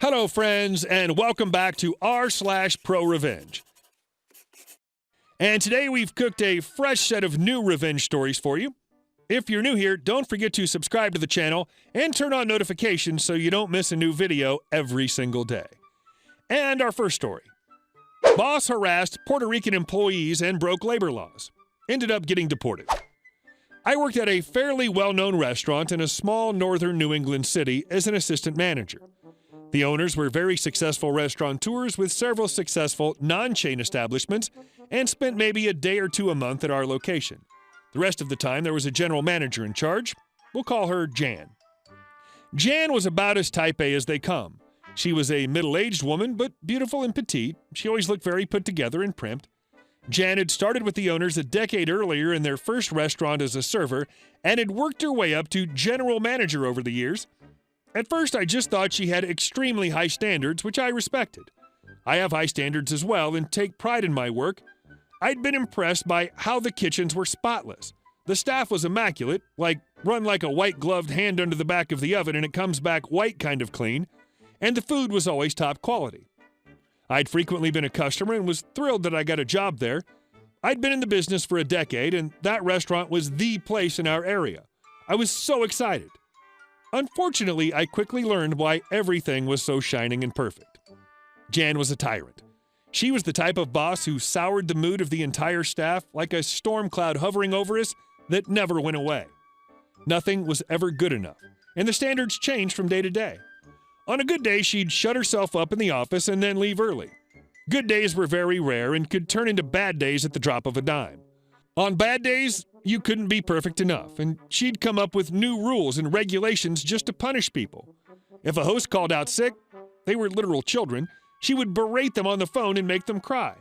Hello, friends, and welcome back to r/ProRevenge. And today we've cooked a fresh set of new revenge stories for you. If you're new here, don't forget to subscribe to the channel and turn on notifications so you don't miss a new video every single day. And our first story. Boss harassed Puerto Rican employees and broke labor laws. Ended up getting deported. I worked at a fairly well-known restaurant in a small northern New England city as an assistant manager. The owners were very successful restaurateurs with several successful non-chain establishments and spent maybe a day or two a month at our location. The rest of the time, there was a general manager in charge. We'll call her Jan. Jan was about as type A as they come. She was a middle-aged woman, but beautiful and petite. She always looked very put together and primped. Jan had started with the owners a decade earlier in their first restaurant as a server and had worked her way up to general manager over the years. At first, I just thought she had extremely high standards, which I respected. I have high standards as well and take pride in my work. I'd been impressed by how the kitchens were spotless. The staff was immaculate, run like a white-gloved hand under the back of the oven and it comes back white kind of clean, and the food was always top quality. I'd frequently been a customer and was thrilled that I got a job there. I'd been in the business for a decade, and that restaurant was the place in our area. I was so excited. Unfortunately, I quickly learned why everything was so shining and perfect. Jan was a tyrant. She was the type of boss who soured the mood of the entire staff like a storm cloud hovering over us that never went away. Nothing was ever good enough, and the standards changed from day to day. On a good day, she'd shut herself up in the office and then leave early. Good days were very rare and could turn into bad days at the drop of a dime. On bad days, you couldn't be perfect enough, and she'd come up with new rules and regulations just to punish people. If a host called out sick, they were literal children, she would berate them on the phone and make them cry.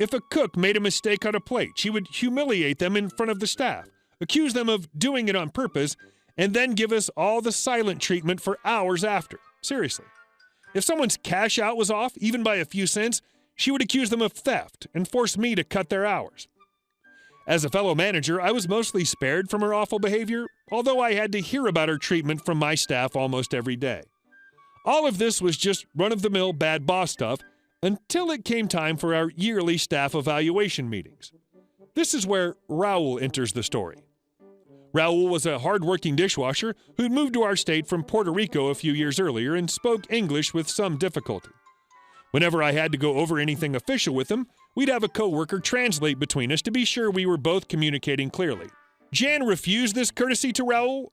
If a cook made a mistake on a plate, she would humiliate them in front of the staff, accuse them of doing it on purpose, and then give us all the silent treatment for hours after. Seriously. If someone's cash out was off, even by a few cents, she would accuse them of theft and force me to cut their hours. As a fellow manager, I was mostly spared from her awful behavior, although I had to hear about her treatment from my staff almost every day. All of this was just run-of-the-mill bad boss stuff until it came time for our yearly staff evaluation meetings. This is where Raul enters the story. Raul was a hard-working dishwasher who'd moved to our state from Puerto Rico a few years earlier and spoke English with some difficulty. Whenever I had to go over anything official with him, we'd have a coworker translate between us to be sure we were both communicating clearly. Jan refused this courtesy to Raul.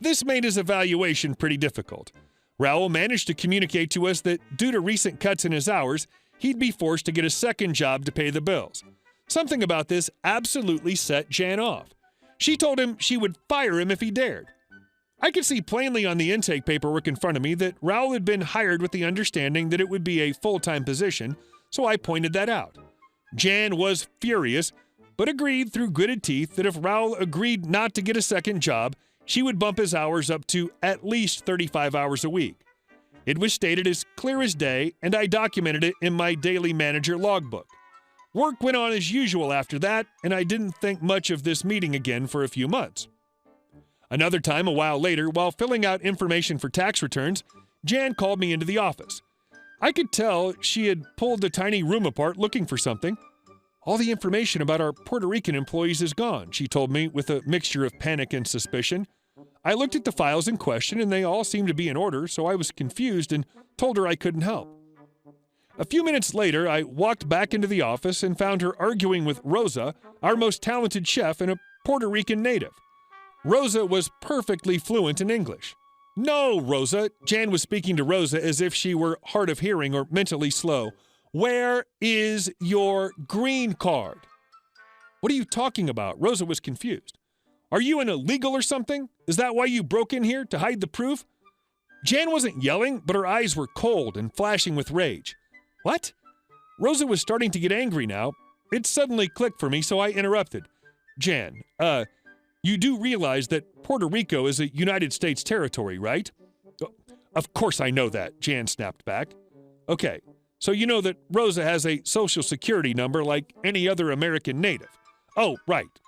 This made his evaluation pretty difficult. Raul managed to communicate to us that due to recent cuts in his hours, he'd be forced to get a second job to pay the bills. Something about this absolutely set Jan off. She told him she would fire him if he dared. I could see plainly on the intake paperwork in front of me that Raul had been hired with the understanding that it would be a full-time position, so I pointed that out. Jan was furious, but agreed through gritted teeth that if Raul agreed not to get a second job, she would bump his hours up to at least 35 hours a week. It was stated as clear as day, and I documented it in my daily manager logbook. Work went on as usual after that, and I didn't think much of this meeting again for a few months. Another time, a while later, while filling out information for tax returns, Jan called me into the office. I could tell she had pulled the tiny room apart looking for something. "All the information about our Puerto Rican employees is gone," she told me with a mixture of panic and suspicion. I looked at the files in question and they all seemed to be in order, so I was confused and told her I couldn't help. A few minutes later, I walked back into the office and found her arguing with Rosa, our most talented chef and a Puerto Rican native. Rosa was perfectly fluent in English. "No, Rosa," Jan was speaking to Rosa as if she were hard of hearing or mentally slow. "Where is your green card?" "What are you talking about?" Rosa was confused. "Are you an illegal or something? Is that why you broke in here, to hide the proof?" Jan wasn't yelling, but her eyes were cold and flashing with rage. "What?" Rosa was starting to get angry now. It suddenly clicked for me, so I interrupted. "Jan, you do realize that Puerto Rico is a United States territory, right?" "Of course I know that," Jan snapped back. "Okay, so you know that Rosa has a social security number like any other American native." "Oh, right.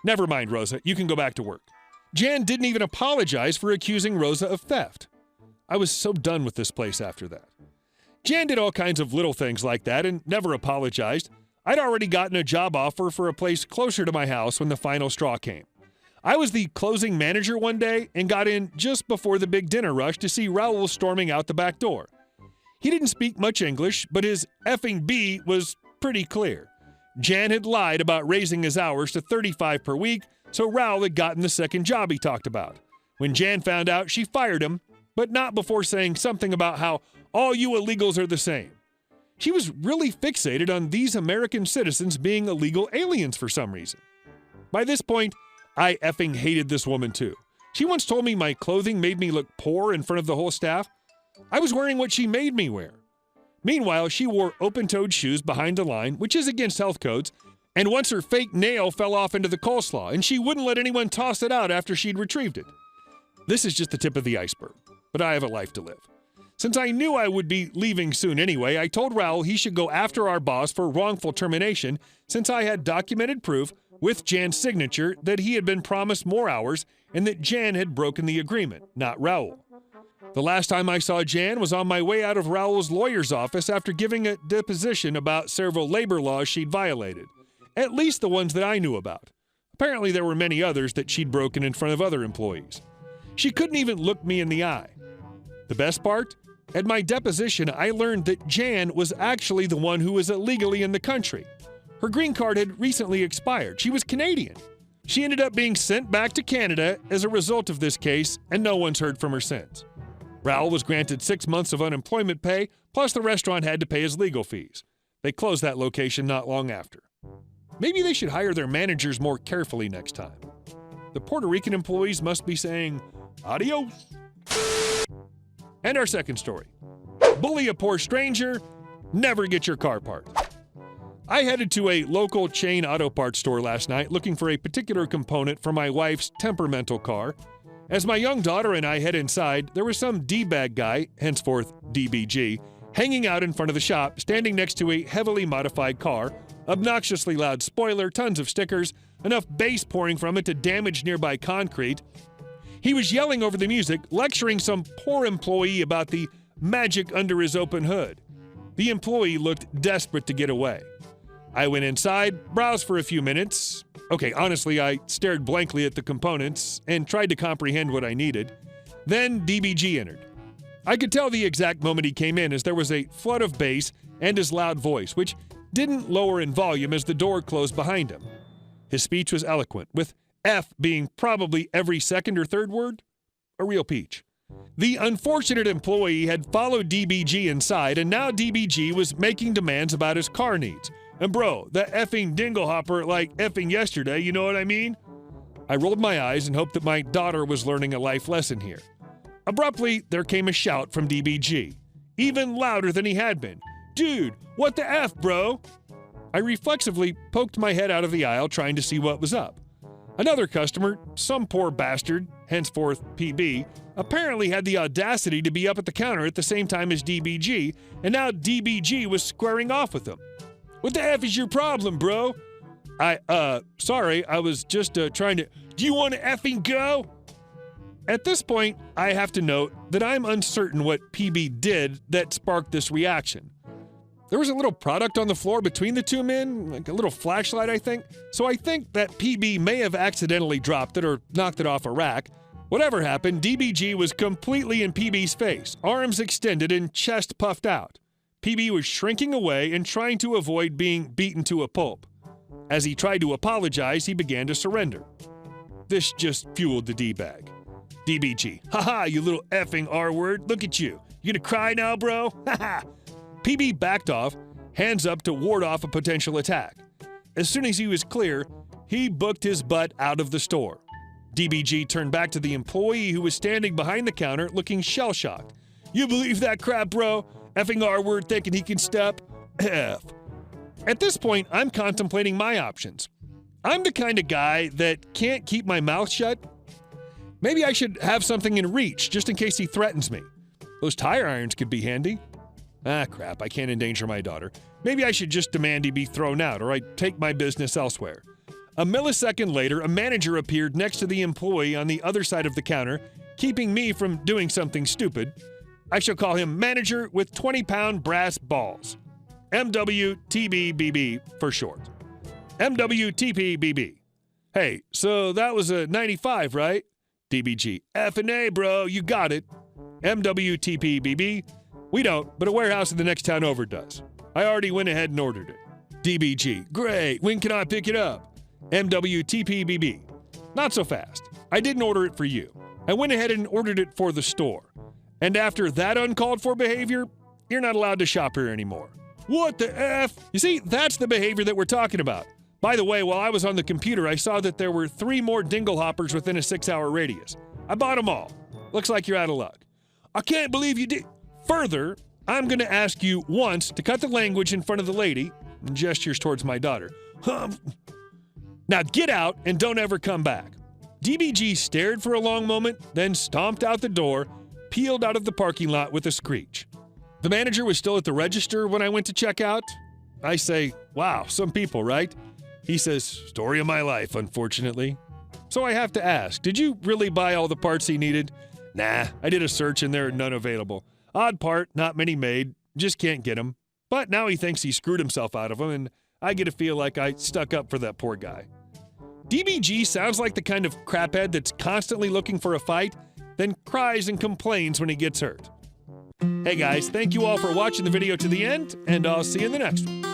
Never mind, Rosa. You can go back to work." Jan didn't even apologize for accusing Rosa of theft. I was so done with this place after that. Jan did all kinds of little things like that and never apologized. I'd already gotten a job offer for a place closer to my house when the final straw came. I was the closing manager one day and got in just before the big dinner rush to see Raul storming out the back door. He didn't speak much English, but his effing B was pretty clear. Jan had lied about raising his hours to 35 per week, so Raul had gotten the second job he talked about. When Jan found out, she fired him, but not before saying something about how all you illegals are the same. She was really fixated on these American citizens being illegal aliens for some reason. By this point, I effing hated this woman too. She once told me my clothing made me look poor in front of the whole staff. I was wearing what she made me wear. Meanwhile, she wore open-toed shoes behind the line, which is against health codes, and once her fake nail fell off into the coleslaw, and she wouldn't let anyone toss it out after she'd retrieved it. This is just the tip of the iceberg, but I have a life to live. Since I knew I would be leaving soon anyway, I told Raul he should go after our boss for wrongful termination since I had documented proof with Jan's signature that he had been promised more hours and that Jan had broken the agreement, not Raul. The last time I saw Jan was on my way out of Raul's lawyer's office after giving a deposition about several labor laws she'd violated, at least the ones that I knew about. Apparently there were many others that she'd broken in front of other employees. She couldn't even look me in the eye. The best part? At my deposition, I learned that Jan was actually the one who was illegally in the country. Her green card had recently expired. She was Canadian. She ended up being sent back to Canada as a result of this case, and no one's heard from her since. Raul was granted 6 months of unemployment pay, plus the restaurant had to pay his legal fees. They closed that location not long after. Maybe they should hire their managers more carefully next time. The Puerto Rican employees must be saying, adios. And our second story. Bully a poor stranger, never get your car parked. I headed to a local chain auto parts store last night looking for a particular component for my wife's temperamental car. As my young daughter and I head inside, there was some D-bag guy, henceforth DBG, hanging out in front of the shop, standing next to a heavily modified car, obnoxiously loud spoiler, tons of stickers, enough bass pouring from it to damage nearby concrete. He was yelling over the music, lecturing some poor employee about the magic under his open hood. The employee looked desperate to get away. I went inside, browsed for a few minutes. Okay, honestly, I stared blankly at the components and tried to comprehend what I needed. Then DBG entered. I could tell the exact moment he came in as there was a flood of bass and his loud voice, which didn't lower in volume as the door closed behind him. His speech was eloquent, with F being probably every second or third word. A real peach. The unfortunate employee had followed DBG inside, and now DBG was making demands about his car needs. And bro, that effing dinglehopper like effing yesterday, you know what I mean? I rolled my eyes and hoped that my daughter was learning a life lesson here. Abruptly, there came a shout from DBG, even louder than he had been. Dude, what the F, bro? I reflexively poked my head out of the aisle trying to see what was up. Another customer, some poor bastard, henceforth PB, apparently had the audacity to be up at the counter at the same time as DBG, and now DBG was squaring off with him. What the F is your problem, bro? Sorry, I was just trying to... Do you want to effing go? At this point, I have to note that I'm uncertain what PB did that sparked this reaction. There was a little product on the floor between the two men, like a little flashlight, I think. So I think that PB may have accidentally dropped it or knocked it off a rack. Whatever happened, DBG was completely in PB's face, arms extended and chest puffed out. PB was shrinking away and trying to avoid being beaten to a pulp. As he tried to apologize, he began to surrender. This just fueled the D-bag. DBG, haha, you little effing R-word, look at you. You gonna cry now, bro? Haha. PB backed off, hands up to ward off a potential attack. As soon as he was clear, he booked his butt out of the store. DBG turned back to the employee who was standing behind the counter looking shell-shocked. You believe that crap, bro? Effing R-word thinking he can step? F. At this point, I'm contemplating my options. I'm the kind of guy that can't keep my mouth shut. Maybe I should have something in reach just in case he threatens me. Those tire irons could be handy. Ah, crap, I can't endanger my daughter. Maybe I should just demand he be thrown out or I take my business elsewhere. A millisecond later, a manager appeared next to the employee on the other side of the counter, keeping me from doing something stupid. I shall call him Manager with 20-pound brass balls. MWTBBB for short. MWTPBB. Hey, so that was a 95, right? DBG. F&A, bro, you got it. MWTPBB. We don't, but a warehouse in the next town over does. I already went ahead and ordered it. DBG. Great, when can I pick it up? MWTPBB. Not so fast. I didn't order it for you. I went ahead and ordered it for the store. And after that uncalled for behavior, you're not allowed to shop here anymore. What the F? You see, that's the behavior that we're talking about. By the way, while I was on the computer, I saw that there were 3 more dingle hoppers within a 6-hour radius. I bought them all. Looks like you're out of luck. I can't believe you did. Further, I'm going to ask you once to cut the language in front of the lady, and gestures towards my daughter. Now get out and don't ever come back. DBG stared for a long moment, then stomped out the door, peeled out of the parking lot with a screech. The manager was still at the register when I went to check out. I say, wow, some people, right? He says, story of my life, unfortunately. So I have to ask, did you really buy all the parts he needed? Nah, I did a search and there are none available. Odd part, not many made, just can't get them. But now he thinks he screwed himself out of them, and I get to feel like I stuck up for that poor guy. DBG sounds like the kind of craphead that's constantly looking for a fight, then cries and complains when he gets hurt. Hey guys, thank you all for watching the video to the end, and I'll see you in the next one.